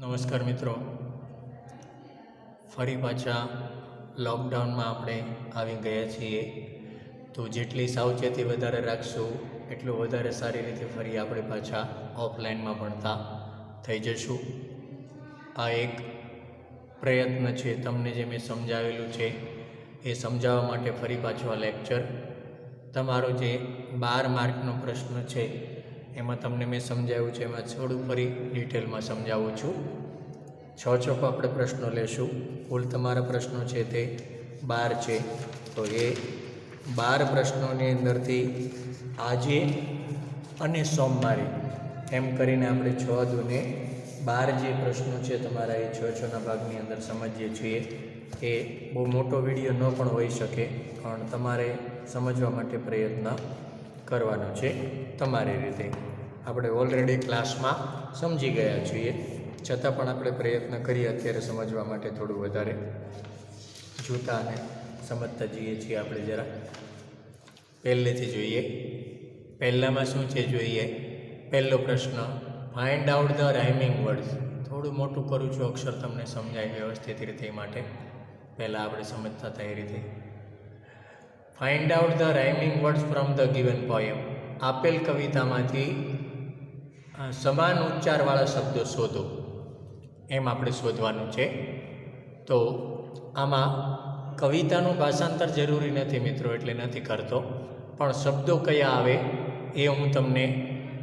નમસ્કાર મિત્રો, ફરી પાછા લોકડાઉનમાં આપણે આવી ગયા છીએ. તો જેટલી સાવચેતી વધારે રાખશું એટલું વધારે સારી રીતે ફરી આપણે પાછા ઓફલાઈનમાં ભણતા થઈ જશું. આ એક પ્રયત્ન છે, તમને જે મેં સમજાવેલું છે એ સમજાવવા માટે ફરી પાછો આ લેક્ચર. તમારો જે 12 માર્કનો પ્રશ્ન છે એમાં તમને મેં સમજાવ્યું છે, એમાં થોડું ફરી ડિટેલમાં સમજાવું છું. 6 આપણે પ્રશ્નો લેશું. કુલ તમારા પ્રશ્નો છે તે 12 છે. તો એ 12 પ્રશ્નોની અંદરથી આજે અને સોમવારે એમ કરીને આપણે 6 દુને 12 જે પ્રશ્નો છે તમારા એ 6 ભાગની અંદર સમજીએ છીએ. એ બહુ મોટો વિડીયો ન પણ હોઈ શકે, પણ તમારે સમજવા માટે પ્રયત્ન કરવાનો છે તમારી રીતે. આપણે ઓલરેડી ક્લાસમાં સમજી ગયા છીએ, છતાં પણ આપણે પ્રયત્ન કરીએ અત્યારે સમજવા માટે થોડું વધારે જોતા અને સમજતા જઈએ છીએ. આપણે જરા પહેલેથી જોઈએ. પહેલામાં શું છે જોઈએ. પહેલો પ્રશ્ન, find out the rhyming words. થોડું મોટું કરું છું અક્ષર તમને સમજાય વ્યવસ્થિત રીતે, એ માટે પહેલાં આપણે સમજતા હતા એ રીતે. Find out the rhyming words from the given poem. આપેલ કવિતામાંથી સમાન ઉચ્ચારવાળા શબ્દો શોધો, એમ આપણે શોધવાનું છે. તો આમાં કવિતાનું ભાષાંતર જરૂરી નથી મિત્રો, એટલે નથી કરતો, પણ શબ્દો કયા આવે એ હું તમને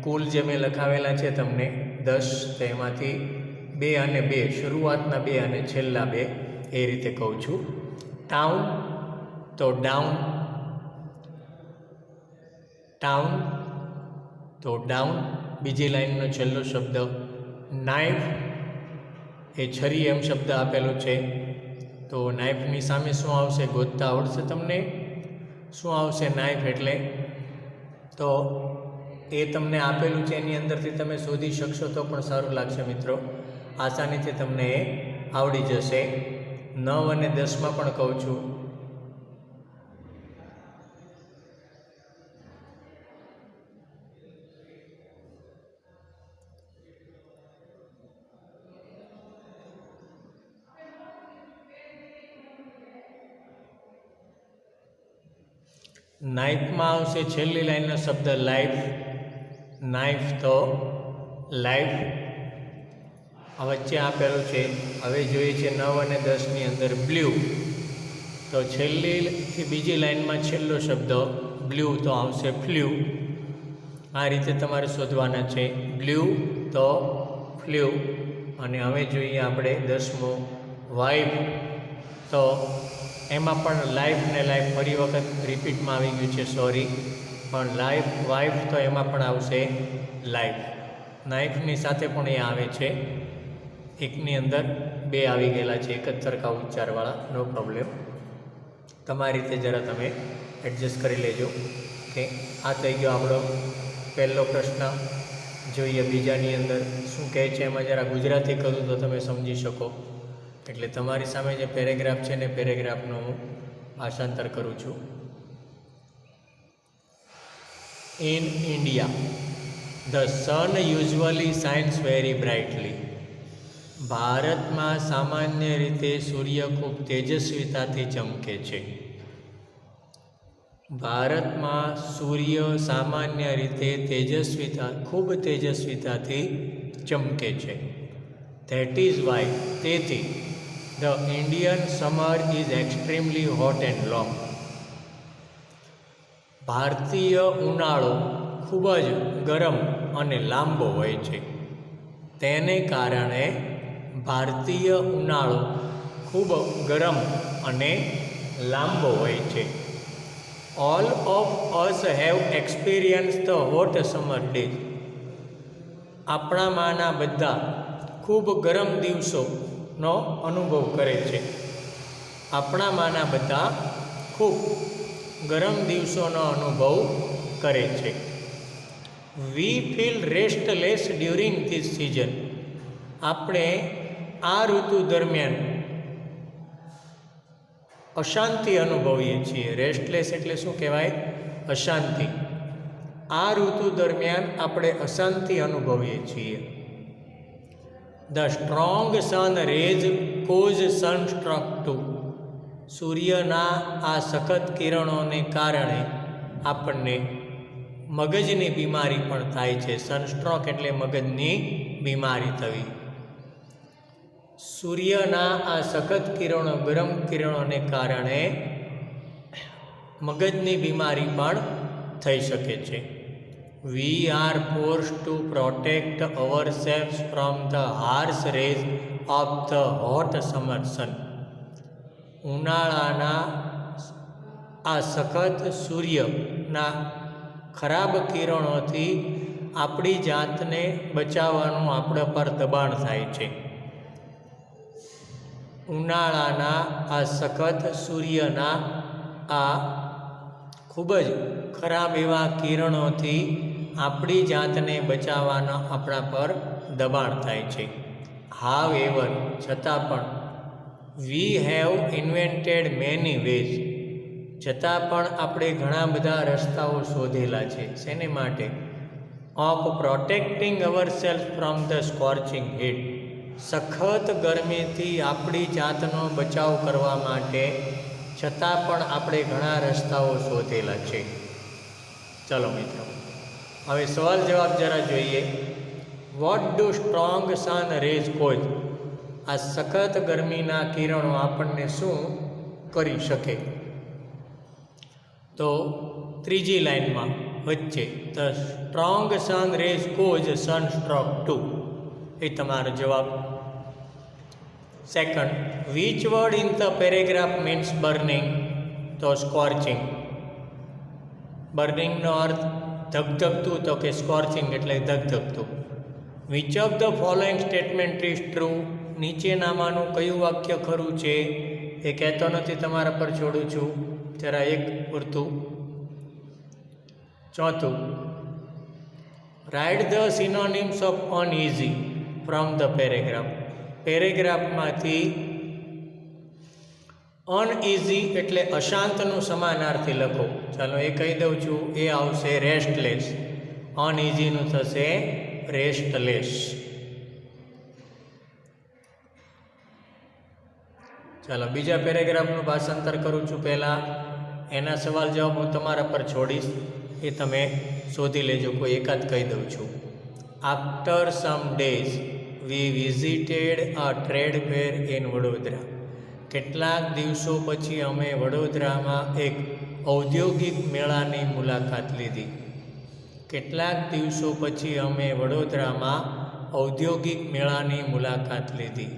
કુલ જે મેં લખાવેલા છે તમને 10, તેમાંથી 2 અને 2, શરૂઆતના 2 અને છેલ્લા 2 એ રીતે કહું છું. ટાઉન, તો ડાઉન, ટાઉન, તો ડાઉન. બીજી લાઈનનો છેલ્લો શબ્દ નાઇફ, એ છરી એમ શબ્દ આપેલો છે. તો નાઇફની સામે શું આવશે ગોતતા આવડશે તમને? શું આવશે નાઇફ એટલે? તો એ તમને આપેલું છે, એની અંદરથી તમે શોધી શકશો તો પણ સારું લાગશે મિત્રો. આસાનીથી તમને એ આવડી જશે. 9 અને 10માં પણ કહું છું. નાઇફમાં આવશે છેલ્લી લાઈનનો શબ્દ લાઈફ. નાઇફ તો લાઈફ. આ વચ્ચે આપેલું છે. હવે જોઈએ છે 9 અને 10ની અંદર બ્લુ, તો છેલ્લીથી બીજી લાઈનમાં છેલ્લો શબ્દ બ્લુ, તો આવશે ફ્લ્યુ. આ રીતે તમારે શોધવાના છે. બ્લુ તો ફ્લ્યુ. અને હવે જોઈએ આપણે 10મો વાઇફ. તો એમાં પણ લાઈફ ને લાઈફ ફરી વખત રિપીટમાં આવી ગયું છે, સોરી, પણ લાઈફ વાઇફ તો એમાં પણ આવશે લાઈફ. નાઇફની સાથે પણ એ આવે છે. એકની અંદર 2 આવી ગયેલા છે, એક જ સરખા ઉચ્ચારવાળા, નો પ્રોબ્લેમ. તમારી રીતે જરા તમે એડજસ્ટ કરી લેજો. કે આ થઈ ગયો આપણો પહેલો પ્રશ્ન. જોઈએ બીજાની અંદર શું કહે છે. એમાં જરા ગુજરાતી કરું તો તમે સમજી શકો, એટલે તમારી સામે જે પેરેગ્રાફ છે ને પેરેગ્રાફનું હું ભાષાંતર કરું છું. In India the sun usually shines very brightly. ભારતમાં સામાન્ય રીતે સૂર્ય ખૂબ તેજસ્વીતાથી ચમકે છે. ભારતમાં સૂર્ય સામાન્ય રીતે ખૂબ તેજસ્વીતાથી ચમકે છે. ધેટ ઇઝ વાય, તેથી the Indian summer is extremely hot and long. ભારતીય ઉનાળો ખૂબ જ ગરમ અને લાંબો હોય છે. તેને કારણે ભારતીય ઉનાળો ખૂબ ગરમ અને લાંબો હોય છે. All of us have experience the hot summer days. આપણામાંના બધા ખૂબ ગરમ દિવસોનો અનુભવ કરે છે. આપણામાંના બધા ખૂબ ગરમ દિવસોનો અનુભવ કરે છે. વી feel restless during this season. આપણે આ ઋતુ દરમિયાન અશાંતિ અનુભવીએ છીએ. રેસ્ટલેસ એટલે શું કહેવાય? અશાંતિ. આ ઋતુ દરમિયાન આપણે અશાંતિ અનુભવીએ છીએ. The strong sun rays cause sunstroke too. સૂર્યના આ સખત કિરણોને કારણે આપણને મગજની બીમારી પણ થાય છે. સનસ્ટ્રોક એટલે મગજની બીમારી થવી. સૂર્યના આ સખત કિરણો, ગરમ કિરણોને કારણે મગજની બીમારી પણ થઈ શકે છે. We are forced to protect our cells from the harsh rays of the hot summer sun. ઉનાળાના આ સખત સૂર્યના ખરાબ કિરણોથી આપણી જાતને બચાવવાનું આપણા પર દબાણ થાય છે. ઉનાળાના આ સખત સૂર્યના આ ખૂબ જ ખરાબ એવા કિરણોથી આપણી જાતને બચાવવાના આપણા પર દબાણ થાય છે. હાવ એવર, છતાં પણ, we have invented many ways. છતાં પણ આપણે ઘણા બધા રસ્તાઓ શોધેલા છે. શેને માટે? Of protecting our self from the સ્કોર્ચિંગ heat. સખત ગરમીથી આપણી જાતનો બચાવ કરવા માટે છતાં પણ આપણે ઘણા રસ્તાઓ શોધેલા છે. ચલો મિત્રો, હવે સવાલ જવાબ જરા જોઈએ. What do strong sun rays cause? આ સખત ગરમીના કિરણો આપણને શું કરી શકે? તો ત્રીજી લાઈનમાં વચ્ચે the strong sun rays cause sunstroke too, એ તમારો જવાબ. Second, which word in the paragraph means burning? તો સ્કોર્ચિંગ. બર્નિંગનો અર્થ ધગધગતું, તો કે સ્કોર્ચિંગ એટલે ધગધગતું. Which of the following statement is true? નીચેનામાંનું કયું વાક્ય ખરું છે? એ કહેતો નથી, તમારા પર છોડું છું, જરા એક પૂરતું. ચોથું, write the synonyms of uneasy from the paragraph. પેરેગ્રાફમાંથી અનઇઝી એટલે અશાંતનું સમાનાર્થી લખો. ચાલો એ કહી દઉં છું, એ આવશે રેસ્ટલેસ. અનઇઝીનું થશે રેસ્ટલેસ. ચાલો બીજા પેરેગ્રાફનું ભાષાંતર કરું છું. પહેલાં એના સવાલ જવાબ હું તમારા પર છોડીશ, એ તમે શોધી લેજો. કોઈ એકાદ કહી દઉં છું. After some days V visited a trade fair in Vadodara. કેટલાક દિવસો પછી અમે વડોદરામાં એક ઔદ્યોગિક મેળાની મુલાકાત લીધી. કેટલાક દિવસો પછી અમે વડોદરામાં ઔદ્યોગિક મેળાની મુલાકાત લીધી.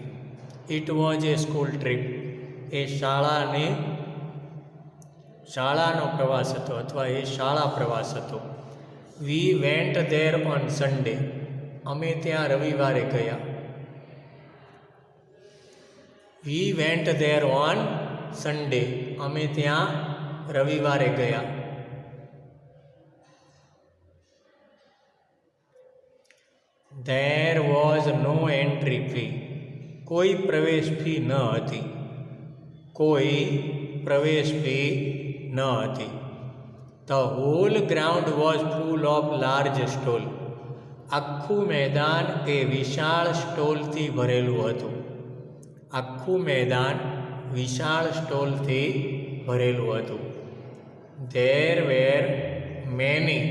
It was a school trip. એ શાળાનો પ્રવાસ હતો, અથવા એ શાળા પ્રવાસ હતો. We went there on Sunday. અમે ત્યાં રવિવારે ગયા. We went there on Sunday. અમે ત્યાં રવિવારે ગયા. There was no entry fee. કોઈ પ્રવેશ ફી ન હતી. કોઈ પ્રવેશ ફી ન હતી. The whole ground was full of large stall. આખું મેદાન એ વિશાળ સ્ટોલથી ભરેલું હતું. આખું મેદાન વિશાળ સ્ટોલથી ભરેલું હતું. There were many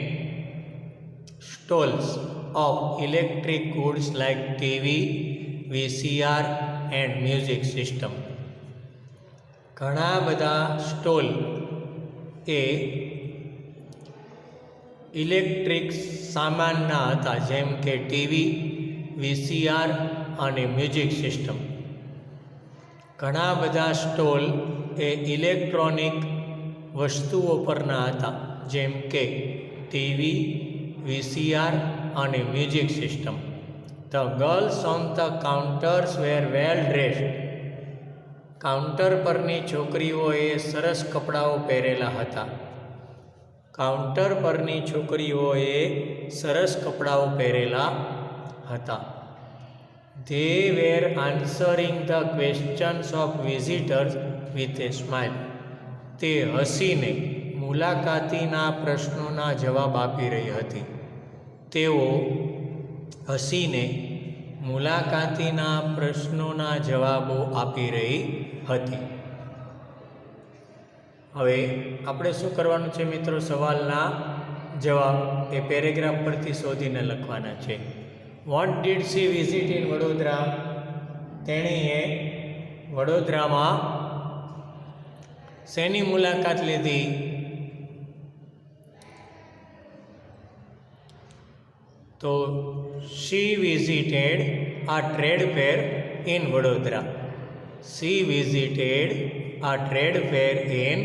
stalls of electric goods like TV, VCR and music system. ઘણા બધા સ્ટોલ એ ઇલેક્ટ્રિક સામાનના હતા, જેમ કે ટીવી, VCR અને મ્યુઝિક સિસ્ટમ. ઘણા બધા સ્ટોલ એ ઇલેક્ટ્રોનિક વસ્તુઓ પરના હતા, જેમ કે ટીવી, VCR અને music system. The girls on the counters were well dressed. Counter પરની છોકરીઓએ સરસ કપડાઓ પહેરેલા હતા. કાઉન્ટર પરની છોકરીઓએ સરસ કપડાઓ પહેરેલા હતા. They were answering the questions of visitors with a smile. તે હસીને મુલાકાતીના પ્રશ્નોના જવાબ આપી રહી હતી. તેઓ હસીને મુલાકાતીના પ્રશ્નોના જવાબો આપી રહી હતી. હવે આપણે શું કરવાનું છે મિત્રો? સવાલના જવાબ એ પેરેગ્રાફ પરથી શોધીને લખવાના છે. What did she visit in Vadodara? તેણીએ વડોદરામાં શેની મુલાકાત લીધી? તો she visited a trade fair in Vadodara. She visited a trade fair in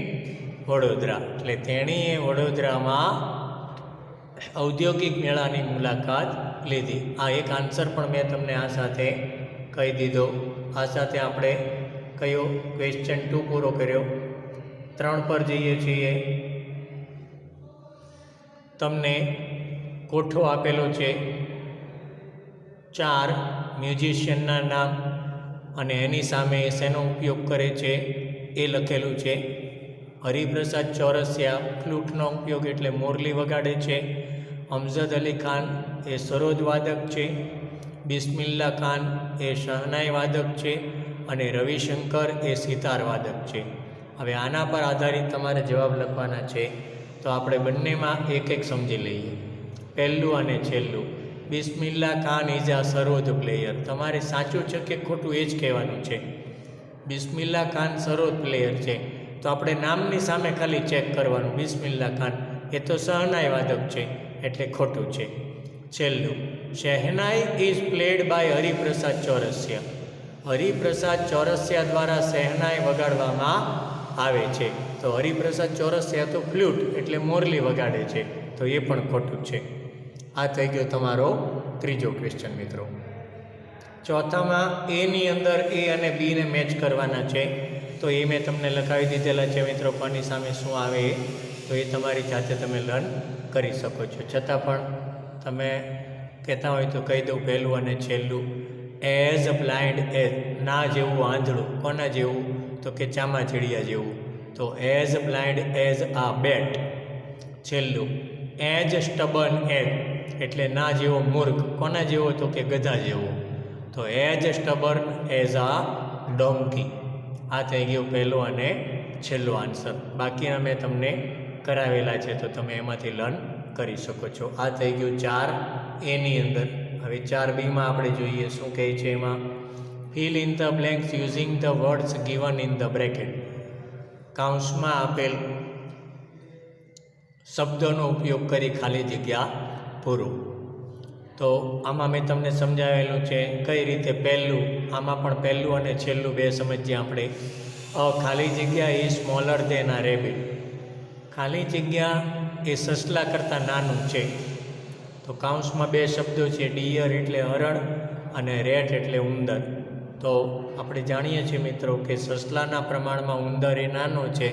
Vadodara. એટલે તેણીએ વડોદરામાં ઔદ્યોગિક મેળાની મુલાકાત લીધી. આ એક આન્સર પણ મેં તમને આ સાથે કહી દીધો. આ સાથે આપણે કયો ક્વેશ્ચન 2 પૂરો કર્યો. 3 પર જઈએ છીએ. તમને કોઠો આપેલો છે, 4 મ્યુઝિશિયનના નામ અને એની સામે શેનો ઉપયોગ કરે છે એ લખેલું છે. હરિપ્રસાદ ચૌરસિયા ફ્લૂટનો ઉપયોગ એટલે મોરલી વગાડે છે. અમજદ અલી ખાન એ સરોદ વાદક છે. બિસ્મિલ્લા ખાન એ શહનાઈ વાદક છે અને રવિશંકર એ સિતાર વાદક છે. હવે આના પર આધારિત તમારે જવાબ લખવાના છે. તો આપણે બંનેમાં એક એક સમજી લઈએ. પહેલું અને છેલ્લું. બિસ્મિલ્લા ખાન ઇઝ આ સરોદ પ્લેયર. તમારે સાચું છે કે ખોટું એ જ કહેવાનું છે. બિસ્મિલ્લા ખાન સરોદ પ્લેયર છે તો આપણે નામની સામે ખાલી ચેક કરવાનું. બિસ્મિલ્લા ખાન એ તો શહનાઈ વાદક છે એટલે ખોટું છે. છેલ્લું. Shehnai is played by Hariprasad Chaurasia. Hariprasad Chaurasia દ્વારા શહેનાઈ વગાડવામાં આવે છે. તો હરિપ્રસાદ ચૌરસિયા તો ફ્લૂટ એટલે મોરલી વગાડે છે તો એ પણ ખોટું છે. આ થઈ ગયો તમારો ત્રીજો ક્વેશ્ચન મિત્રો. ચોથામાં એની અંદર એ અને બીને મેચ કરવાના છે. તો એ મેં તમને લખાવી દીધેલા છે મિત્રો. કોની સામે શું આવે એ તો એ તમારી જાતે તમે લર્ન કરી શકો છો. છતાં પણ તમે કહેતા હોય તો કહી દઉં પહેલું અને છેલ્લું. As blind as. ના જેવું આંધળું. કોના જેવું? તો કે ચામાચીડિયા જેવું. તો એઝ બ્લાઇન્ડ એઝ આ બેટ. છેલ્લું. એજ સ્ટબન એઝ એટલે ના જેવો મૂર્ખ. કોના જેવો? તો કે ગધા જેવો. તો એજ સ્ટબન એઝ આ ડોંકી. આ થઈ ગયું પહેલો અને છેલ્લો આન્સર. બાકીના મેં તમને કરાવેલા છે તો તમે એમાંથી લર્ન કરી શકો છો. આ થઈ ગયું 4 એની અંદર. હવે 4 બીમાં આપણે જોઈએ શું કહે છે એમાં. Fill in the blanks using the words given in the bracket. કૌંસમાં આપેલ શબ્દોનો ઉપયોગ કરી ખાલી જગ્યા પૂરો. તો આમાં મેં તમને સમજાવેલું છે કઈ રીતે. પહેલું આમાં પણ પહેલું અને છેલ્લું બે સમજીએ આપણે. ખાલી જગ્યા એ સ્મોલર દેન આ રેબિટ. ખાલી જગ્યા એ સસલા કરતાં નાનું છે. તો કૌંસમાં 2 શબ્દો છે. ડિયર એટલે હરણ અને રેટ એટલે ઉંદર. તો આપણે જાણીએ છીએ મિત્રો કે સસલાના પ્રમાણમાં ઉંદર એ નાનો છે,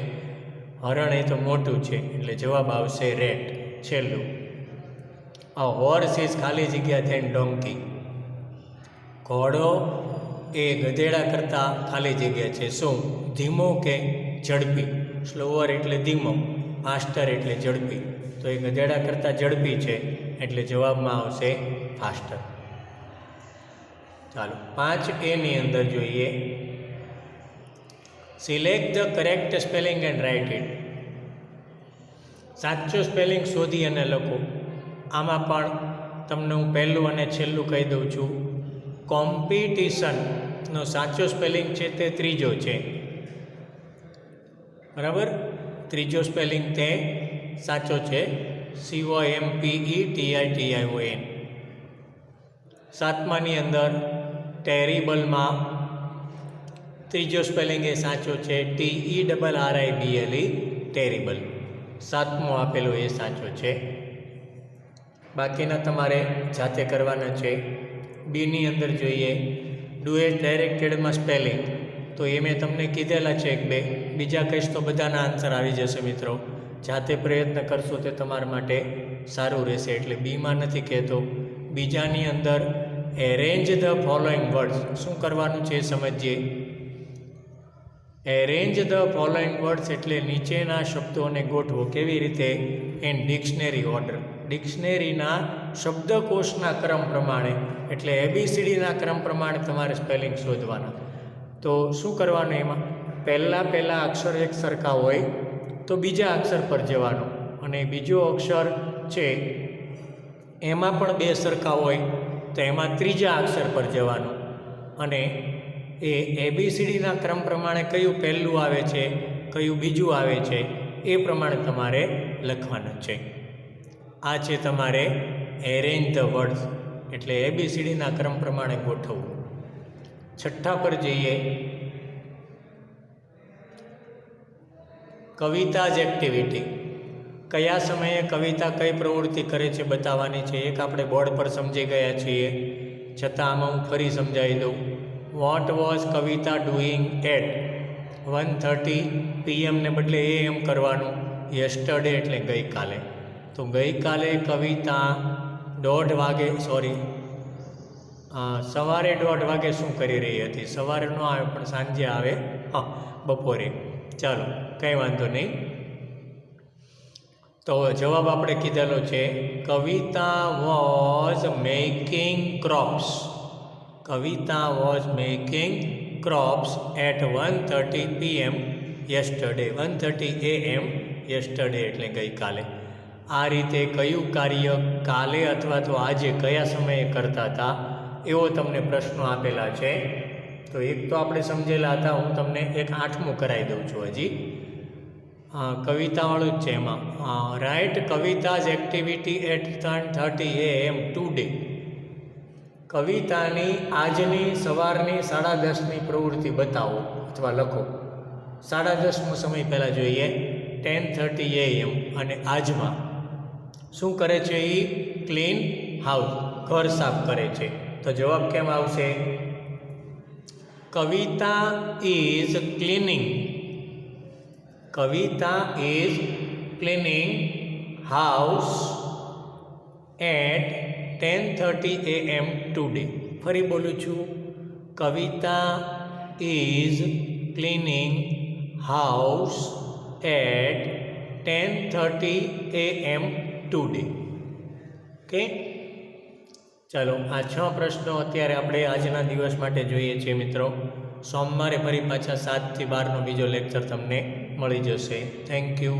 હરણ એ તો મોટું છે એટલે જવાબ આવશે રેટ. છેલ્લું. અ હોર્સ ઇઝ ખાલી જગ્યા થેન ડોંકી. ઘોડો એ ગધેડા કરતાં ખાલી જગ્યા છે. શું? ધીમો કે ઝડપી? સ્લોવર એટલે ધીમો, ફાસ્ટર એટલે ઝડપી. તો એ ગધેડા કરતાં ઝડપી છે એટલે જવાબમાં આવશે ફાસ્ટર. ચાલો 5 એની અંદર જોઈએ. Select the correct spelling and write it. સાચું સ્પેલિંગ શોધી અને લખો. આમાં પણ તમને હું પહેલું અને છેલ્લું કહી દઉં છું. કોમ્પિટિશનનો સાચો સ્પેલિંગ છે તે ત્રીજો છે. બરાબર? ત્રીજો સ્પેલિંગ તે સાચો છે. COMPETITION. 7માની અંદર ટેરિબલમાં ત્રીજો સ્પેલિંગ એ સાચો છે. TERRIBLE terrible. 7મો આપેલો એ સાચો છે. બાકીના તમારે જાતે કરવાના છે. બીની અંદર જોઈએ. ડુ એઝ ડાયરેક્ટેડમાં સ્પેલિંગ. તો એ મેં તમને કીધેલા છે 1-2. બીજા કહીશ તો બધાના આન્સર આવી જશે મિત્રો. જાતે પ્રયત્ન કરશો તે તમારા માટે સારું રહેશે. એટલે બીમાં નથી કહેતો. બીજાની અંદર એરેન્જ ધ ફોલોઈંગ વર્ડ્સ. શું કરવાનું છે એ સમજીએ. એરેન્જ ધ ફોલોઈંગ વર્ડ્સ એટલે નીચેના શબ્દોને ગોઠવો. કેવી રીતે? In dictionary order. ડિક્શનરીના શબ્દકોશના ક્રમ પ્રમાણે એટલે ABCDના ક્રમ પ્રમાણે તમારે સ્પેલિંગ શોધવાના. તો શું કરવાનું એમાં? પહેલાં અક્ષર એક સરખા હોય તો બીજા અક્ષર પર જવાનું, અને બીજો અક્ષર છે એમાં પણ બે સરખા હોય તો એમાં ત્રીજા અક્ષર પર જવાનું, અને એ ABCDના ક્રમ પ્રમાણે કયું પહેલું આવે છે કયું બીજું આવે છે એ પ્રમાણે તમારે લખવાનું છે. આ છે તમારે એરેન્જ ધ વર્ડ્સ એટલે ABCDના ક્રમ પ્રમાણે ગોઠવવું. છઠ્ઠા પર જઈએ. કવિતા જ એક્ટિવિટી. કયા સમયે કવિતા કઈ પ્રવૃત્તિ કરે છે બતાવવાની છે. એક આપણે બોર્ડ પર સમજી ગયા છીએ, છતાં આમાં હું ફરી સમજાવી દઉં. What was Kavita doing at 1:30 PM ને બદલે AM કરવાનું. યસ્ટરડે એટલે ગઈકાલે. તો ગઈકાલે કવિતા સવારે 1:30 વાગે શું કરી રહી હતી? સવારે ન આવે પણ સાંજે આવે, બપોરે. ચાલો, કંઈ વાંધો નહીં. તો જવાબ આપણે કીધેલો છે Kavita was making crops. Kavita was making crops at 1:30 PM yesterday. 1:30 AM yesterday એટલે ગઈકાલે. આ રીતે કયું કાર્ય કાલે અથવા તો આજે કયા સમયે કરતા હતા એવો તમને પ્રશ્નો આપેલા છે. તો એક તો આપણે સમજેલા હતા, હું તમને એક 8મું કરાવી દઉં છું. હજી કવિતાવાળું જ છે એમાં. Right Kavita's activity at 10:30 AM today. કવિતાની આજની સવારની 10:30ની પ્રવૃત્તિ બતાવો અથવા લખો. 10:30નો સમય પહેલાં જોઈએ, 10:30 AM. અને આજમાં શું કરે છે? એ ક્લીન હાઉસ, ઘર સાફ કરે છે. તો જવાબ કેમ આવશે? Kavita is cleaning. Kavita is cleaning house at 10:30 AM today. ફરી બોલું છું, Kavita is cleaning house at 10:30 AM today. Okay, ચાલો આ 6 પ્રશ્નો અત્યારે આપણે આજના દિવસ માટે જોઈએ છીએ મિત્રો. સોમવારે ફરી પાછા 7 થી 12નો બીજો લેક્ચર તમને મળી જશે. Thank you.